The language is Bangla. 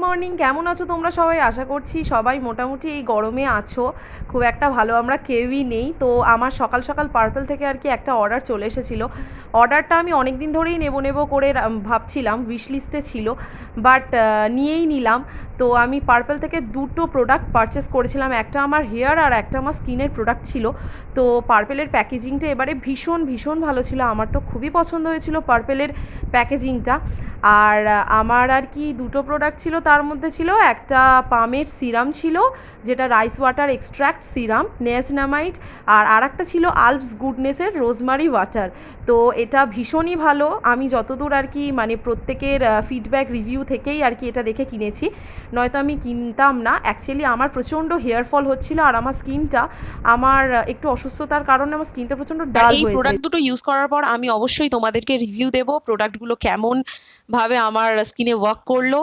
মর্নিং, কেমন আছো তোমরা সবাই? আশা করছি সবাই মোটামুটি এই গরমে আছো। খুব একটা ভালো আমরা কেউই নেই। তো আমার সকাল সকাল পার্পল থেকে আর কি একটা অর্ডার চলে এসেছিলো। অর্ডারটা আমি অনেক দিন ধরেই নেব নেব করে ভাবছিলাম, উইশ লিস্টে ছিল, বাট নিয়েই নিলাম। তো আমি পার্পল থেকে দুটো প্রোডাক্ট পারচেস করেছিলাম, একটা আমার হেয়ার আর একটা আমার স্কিনের প্রোডাক্ট ছিল। তো পার্পেলের প্যাকেজিংটা এবারে ভীষণ ভীষণ ভালো ছিল, আমার তো খুবই পছন্দ হয়েছিল পার্পেলের প্যাকেজিংটা। আর আমার আর কি দুটো প্রোডাক্ট ছিল, তার মধ্যে ছিল একটা পামের সিরাম ছিল, যেটা rice water extract serum niacinamide, আর একটা ছিল আলপস গুডনেসের রোজমারি ওয়াটার। তো এটা ভীষণই ভালো, আমি যতদূর আর কি মানে প্রত্যেকের ফিডব্যাক রিভিউ থেকেই আর কি এটা দেখে কিনেছি, নয়তো আমি কিনতাম না। অ্যাকচুয়ালি আমার প্রচণ্ড হেয়ার ফল হচ্ছিল, আর আমার স্কিনটা আমার একটু অসুস্থতার কারণে আমার স্কিনটা প্রচণ্ড আর ডাল এই হয়েছে। প্রোডাক্ট দুটো ইউজ করার পর আমি অবশ্যই তোমাদেরকে রিভিউ দেবো প্রোডাক্টগুলো কেমন ভাবে আমার স্কিনে ওয়ার্ক করলো।